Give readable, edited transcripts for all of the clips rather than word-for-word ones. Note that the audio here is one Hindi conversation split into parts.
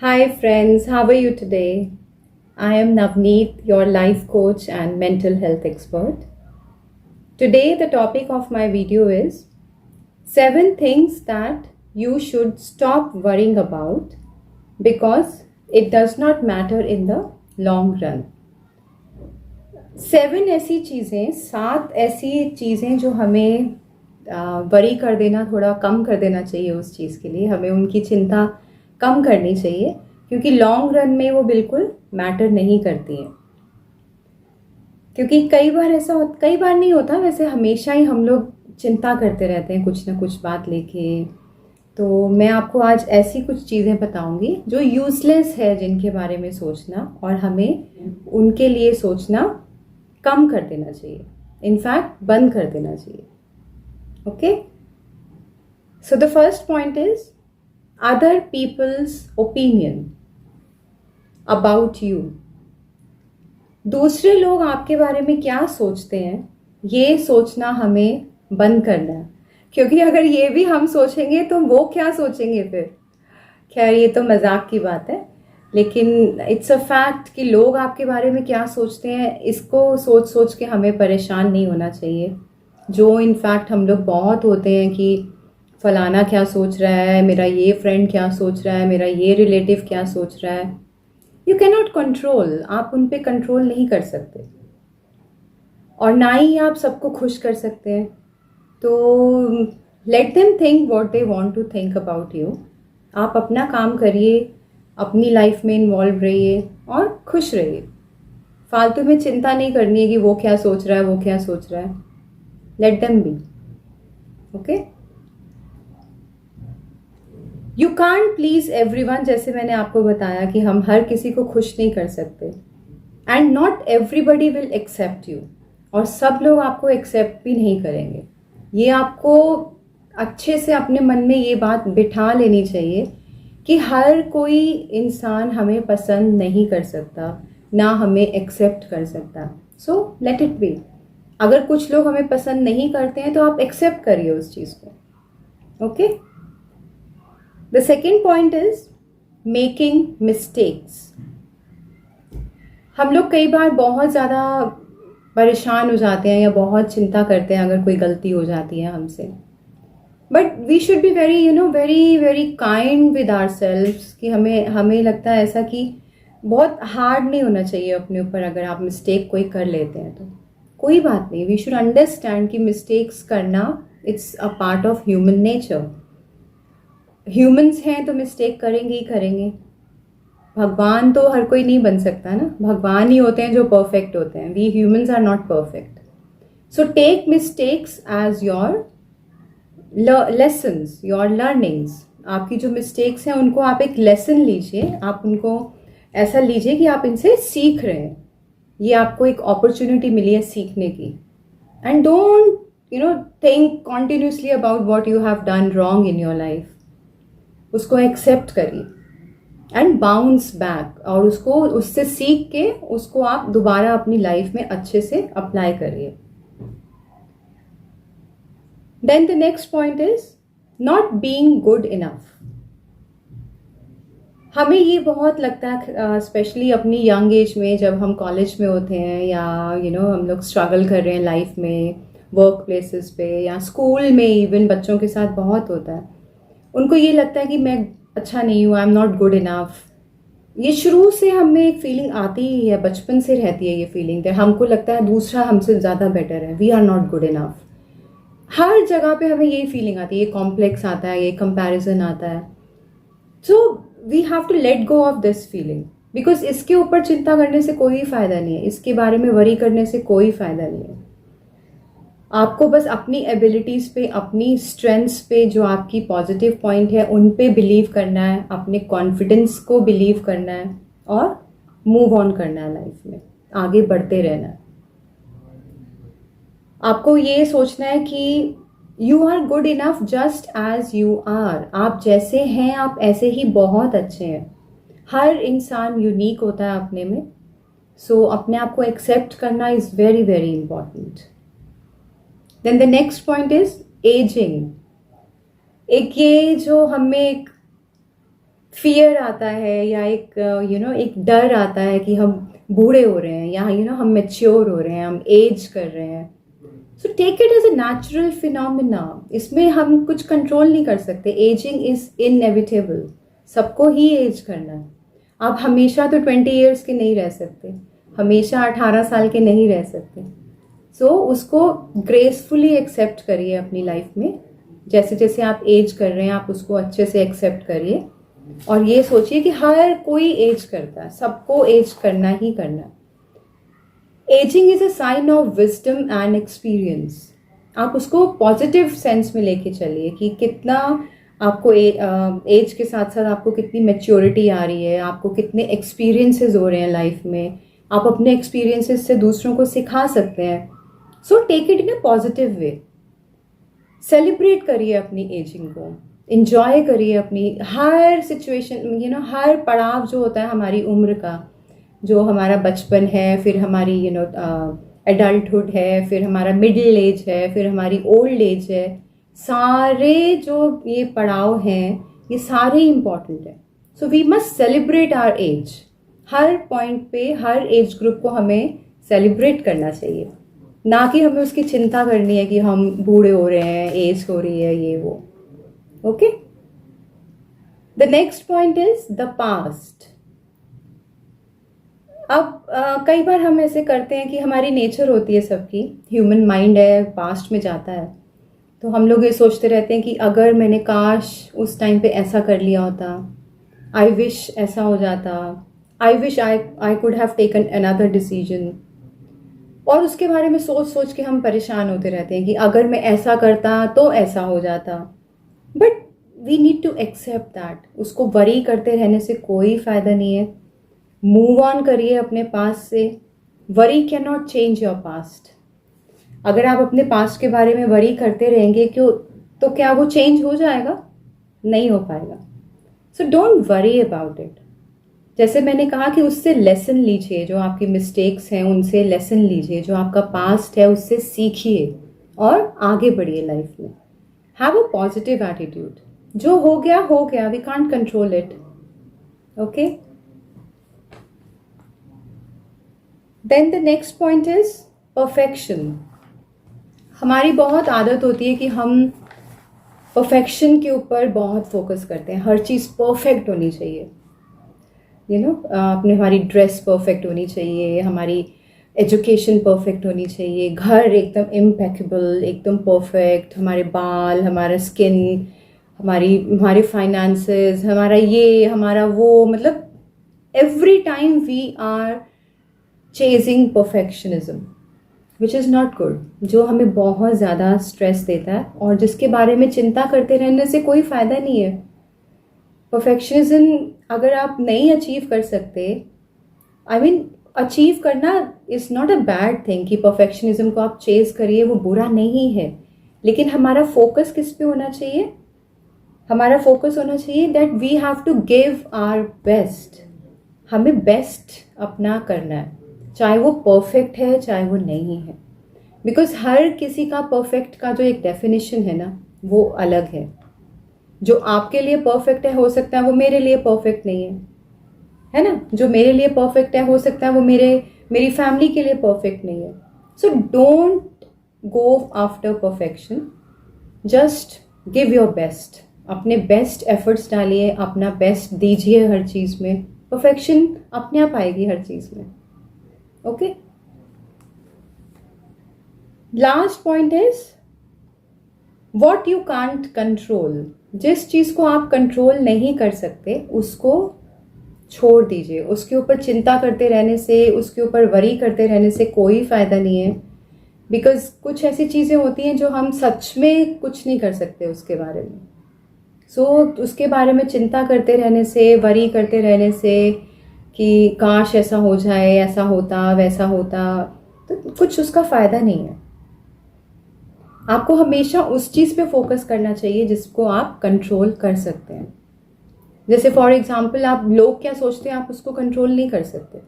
Hi, friends. How are you today? I am Navneet, your life coach and mental health expert. Today, the topic of my video is 7 things that you should stop worrying about because it does not matter in the long run. 7 ऐसी चीज़ें जो हमें वरी कर देना, थोड़ा कम कर देना चाहिए उस चीज़ के लिए, हमें उनकी चिंता कम करनी चाहिए क्योंकि लॉन्ग रन में वो बिल्कुल मैटर नहीं करती हैं। क्योंकि कई बार नहीं होता, वैसे हमेशा ही हम लोग चिंता करते रहते हैं कुछ ना कुछ बात लेके। तो मैं आपको आज ऐसी कुछ चीज़ें बताऊंगी जो यूज़लेस है, जिनके बारे में सोचना और हमें उनके लिए सोचना कम कर देना चाहिए, इनफैक्ट बंद कर देना चाहिए। Okay, so the first point is other peoples opinion about you. दूसरे लोग आपके बारे में क्या सोचते हैं, ये सोचना हमें बंद करना है। क्योंकि अगर ये भी हम सोचेंगे तो वो क्या सोचेंगे फिर। खैर, ये तो मजाक की बात है, लेकिन इट्स अ फैक्ट कि लोग आपके बारे में क्या सोचते हैं, इसको सोच सोच के हमें परेशान नहीं होना चाहिए। जो इनफैक्ट हम लोग बहुत होते हैं कि फलाना क्या सोच रहा है, मेरा ये फ्रेंड क्या सोच रहा है, मेरा ये रिलेटिव क्या सोच रहा है। यू कैन नॉट कंट्रोल, आप उन पे कंट्रोल नहीं कर सकते और ना ही आप सबको खुश कर सकते हैं। तो let them think what they want to think about you. आप अपना काम करिए, अपनी लाइफ में इन्वॉल्व रहिए और खुश रहिए। फालतू में चिंता नहीं करनी है कि वो क्या सोच रहा है, वो क्या सोच रहा है। Let them be. Okay, you can't please everyone. जैसे मैंने आपको बताया कि हम हर किसी को खुश नहीं कर सकते and not everybody will accept you, और सब लोग आपको एक्सेप्ट भी नहीं करेंगे। ये आपको अच्छे से अपने मन में ये बात बिठा लेनी चाहिए कि हर कोई इंसान हमें पसंद नहीं कर सकता, ना हमें एक्सेप्ट कर सकता। So let it be. अगर कुछ लोग हमें पसंद नहीं करते हैं तो आप एक्सेप्ट करिए उस चीज़ को। Okay, the second point is making mistakes. हम लोग कई बार बहुत ज़्यादा परेशान हो जाते हैं या बहुत चिंता करते हैं अगर कोई गलती हो जाती है हमसे। But we should be very very very kind with ourselves कि हमें लगता है ऐसा कि बहुत हार्ड नहीं होना चाहिए अपने ऊपर। अगर आप मिस्टेक कोई कर लेते हैं तो कोई बात नहीं। वी शुड अंडरस्टैंड कि मिस्टेक्स करना it's a part of human nature. Humans हैं तो मिस्टेक करेंगे ही करेंगे। भगवान तो हर कोई नहीं बन सकता ना, भगवान ही होते हैं जो परफेक्ट होते हैं। We humans are not perfect. So take mistakes as your lessons, your learnings. आपकी जो मिस्टेक्स हैं उनको आप एक लेसन लीजिए, आप उनको ऐसा लीजिए कि आप इनसे सीख रहे हैं। ये आपको एक अपॉर्चुनिटी मिली है सीखने की। And don't think continuously about what you have done wrong in your life. उसको एक्सेप्ट करिए एंड बाउंस बैक, और उसको उससे सीख के उसको आप दोबारा अपनी लाइफ में अच्छे से अप्लाई करिए। Then the next point is not being good enough. हमें ये बहुत लगता है स्पेशली अपनी यंग एज में, जब हम कॉलेज में होते हैं या हम लोग स्ट्रगल कर रहे हैं लाइफ में, वर्क प्लेसेस पे या स्कूल में, इवन बच्चों के साथ बहुत होता है। उनको ये लगता है कि मैं अच्छा नहीं हूँ, I am not good enough. ये शुरू से हमें एक फीलिंग आती ही है, बचपन से रहती है ये फीलिंग। हमको लगता है दूसरा हमसे ज़्यादा बेटर है, we are not good enough. हर जगह पे हमें यही फीलिंग आती है, ये कॉम्प्लेक्स आता है, ये कंपैरिजन आता है। So we have to let go of this feeling, because इसके ऊपर चिंता करने से कोई फ़ायदा नहीं है, इसके बारे में वरी करने से कोई फ़ायदा नहीं है। आपको बस अपनी एबिलिटीज़ पे, अपनी स्ट्रेंथ्स पे, जो आपकी पॉजिटिव पॉइंट है उन पे बिलीव करना है, अपने कॉन्फिडेंस को बिलीव करना है और मूव ऑन करना है, लाइफ में आगे बढ़ते रहना है। आपको ये सोचना है कि you are good enough just as you are. आप जैसे हैं आप ऐसे ही बहुत अच्छे हैं। हर इंसान यूनिक होता है अपने में। सो अपने आप को एक्सेप्ट करना is very very important. Then the next point is ageing. एक ये जो हमें एक फियर आता है या एक एक डर आता है कि हम बूढ़े हो रहे हैं या हम मैच्योर हो रहे हैं, हम एज कर रहे हैं। So take it as a natural phenomena. इसमें हम कुछ कंट्रोल नहीं कर सकते। एजिंग इज इनएविटेबल, सबको ही एज करना है। आप हमेशा तो 20 ईयर्स के नहीं रह सकते, हमेशा 18 साल के नहीं रह सकते। सो उसको ग्रेसफुली एक्सेप्ट करिए अपनी लाइफ में। जैसे जैसे आप एज कर रहे हैं आप उसको अच्छे से एक्सेप्ट करिए और ये सोचिए कि हर कोई एज करता है, सबको एज करना ही करना है। Ageing is a sign of wisdom and experience. आप उसको पॉजिटिव सेंस में लेके चलिए कि कितना आपको एज के साथ साथ आपको कितनी मैच्योरिटी आ रही है, आपको कितने एक्सपीरियंसेस हो रहे हैं लाइफ में, आप अपने एक्सपीरियंसेस से दूसरों को सिखा सकते हैं। So take it in a positive way. Celebrate करिए अपनी एजिंग को, इंजॉय करिए अपनी हर सिचुएशन, हर पड़ाव जो होता है हमारी उम्र का, जो हमारा बचपन है, फिर हमारी एडल्टहुड है, फिर हमारा मिडिल एज है, फिर हमारी ओल्ड एज है। सारे जो ये पड़ाव हैं ये सारे इम्पॉर्टेंट है। So we must celebrate our age. हर पॉइंट पे हर एज ग्रुप को हमें सेलिब्रेट करना चाहिए, ना कि हमें उसकी चिंता करनी है कि हम बूढ़े हो रहे हैं, एज हो रही है, ये वो। Okay, the next point is the past. अब कई बार हम ऐसे करते हैं कि हमारी नेचर होती है सबकी, ह्यूमन माइंड है, पास्ट में जाता है। तो हम लोग ये सोचते रहते हैं कि अगर मैंने काश उस टाइम पे ऐसा कर लिया होता, आई विश ऐसा हो जाता, I wish I could have taken another decision. और उसके बारे में सोच सोच के हम परेशान होते रहते हैं कि अगर मैं ऐसा करता तो ऐसा हो जाता। But we need to accept that. उसको वरी करते रहने से कोई फायदा नहीं है। मूव ऑन करिए अपने पास्ट से। Worry can not change your past. अगर आप अपने पास्ट के बारे में वरी करते रहेंगे क्यों, तो क्या वो चेंज हो जाएगा? नहीं हो पाएगा। So don't worry about it. जैसे मैंने कहा कि उससे लेसन लीजिए, जो आपकी मिस्टेक्स हैं उनसे लेसन लीजिए, जो आपका पास्ट है उससे सीखिए और आगे बढ़िए लाइफ में। Have a positive attitude. जो हो गया, we can't control it. Okay, then the next point is perfection. हमारी बहुत आदत होती है कि हम परफेक्शन के ऊपर बहुत फोकस करते हैं। हर चीज़ परफेक्ट होनी चाहिए, अपने हमारी ड्रेस परफेक्ट होनी चाहिए, हमारी एजुकेशन परफेक्ट होनी चाहिए, घर एकदम इम्पेकेबल, एकदम परफेक्ट, हमारे बाल, हमारा स्किन, हमारे फाइनेंसेस, हमारा ये, हमारा वो, मतलब every time we are chasing perfectionism, which is not good, जो हमें बहुत ज़्यादा स्ट्रेस देता है और जिसके बारे में चिंता करते रहने से कोई फ़ायदा नहीं है। परफेक्शनिज्म अगर आप नहीं अचीव कर सकते, अचीव करना is not a bad thing कि परफेक्शनिज्म को आप चेज करिए, वो बुरा नहीं है। लेकिन हमारा फोकस किस पे होना चाहिए? हमारा फोकस होना चाहिए that we have to give our best. हमें बेस्ट अपना करना है, चाहे वो परफेक्ट है चाहे वो नहीं है। बिकॉज हर किसी का परफेक्ट का जो एक डेफिनेशन है ना, वो अलग है। जो आपके लिए परफेक्ट है हो सकता है वो मेरे लिए परफेक्ट नहीं है ना? जो मेरे लिए परफेक्ट है हो सकता है वो मेरी फैमिली के लिए परफेक्ट नहीं है। So don't go after perfection, just give your best. अपने बेस्ट एफर्ट्स डालिए, अपना बेस्ट दीजिए हर चीज़ में। परफेक्शन अपने आप आएगी हर चीज़ में। Okay, last point is what you can't control. जिस चीज़ को आप कंट्रोल नहीं कर सकते उसको छोड़ दीजिए। उसके ऊपर चिंता करते रहने से, उसके ऊपर वरी करते रहने से कोई फ़ायदा नहीं है। बिकॉज कुछ ऐसी चीज़ें होती हैं जो हम सच में कुछ नहीं कर सकते उसके बारे में। सो उसके बारे में चिंता करते रहने से, वरी करते रहने से कि काश ऐसा हो जाए, ऐसा होता, वैसा होता, तो कुछ उसका फ़ायदा नहीं है। आपको हमेशा उस चीज़ पे फोकस करना चाहिए जिसको आप कंट्रोल कर सकते हैं। जैसे फॉर एग्जांपल, आप लोग क्या सोचते हैं आप उसको कंट्रोल नहीं कर सकते,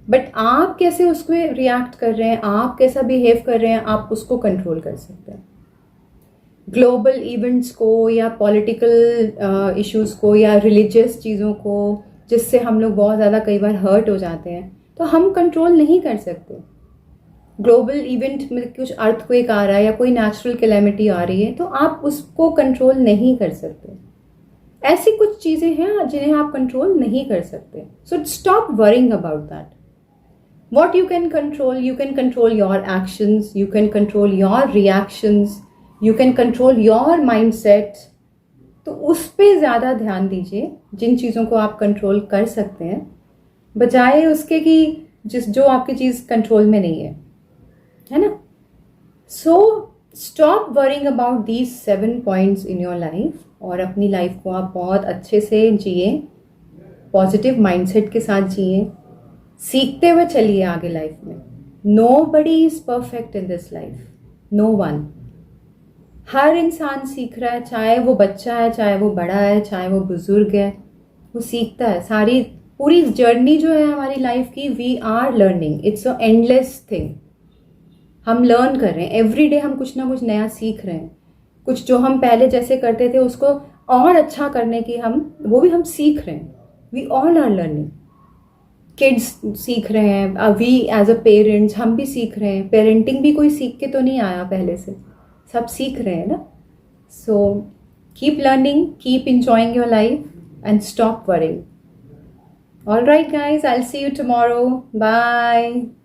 बट आप कैसे उसको रिएक्ट कर रहे हैं, आप कैसा बिहेव कर रहे हैं, आप उसको कंट्रोल कर सकते हैं। ग्लोबल इवेंट्स को या पॉलिटिकल इश्यूज़ को या रिलीजियस चीज़ों को, जिससे हम लोग बहुत ज़्यादा कई बार हर्ट हो जाते हैं, तो हम कंट्रोल नहीं कर सकते। ग्लोबल इवेंट में कुछ अर्थक्वेक आ रहा है या कोई नेचुरल कैलेमिटी आ रही है, तो आप उसको कंट्रोल नहीं कर सकते। ऐसी कुछ चीज़ें हैं जिन्हें आप कंट्रोल नहीं कर सकते। So stop worrying about that. What you can control your actions, you can control your reactions, you can control your mindset. तो उस पे ज़्यादा ध्यान दीजिए, जिन चीज़ों को आप कंट्रोल कर सकते हैं, बजाय उसके कि जो आपकी चीज़ कंट्रोल में नहीं है ना। So stop worrying about these 7 points in your life, और अपनी लाइफ को आप बहुत अच्छे से जिए, पॉजिटिव माइंडसेट के साथ जिए, सीखते हुए चलिए आगे लाइफ में। Nobody is perfect in this life, no one. हर इंसान सीख रहा है, चाहे वो बच्चा है, चाहे वो बड़ा है, चाहे वो बुजुर्ग है, वो सीखता है। सारी पूरी जर्नी जो है हमारी लाइफ की, we are learning, it's a endless thing. हम लर्न कर रहे हैं एवरी डे, हम कुछ ना कुछ नया सीख रहे हैं। कुछ जो हम पहले जैसे करते थे उसको और अच्छा करने की वो भी हम सीख रहे हैं। We all are learning. Kids सीख रहे हैं, वी एज अ पेरेंट्स हम भी सीख रहे हैं। पेरेंटिंग भी कोई सीख के तो नहीं आया पहले से, सब सीख रहे हैं ना। So keep learning, keep enjoying your life and stop worrying. All right guys, I'll see you tomorrow. Bye.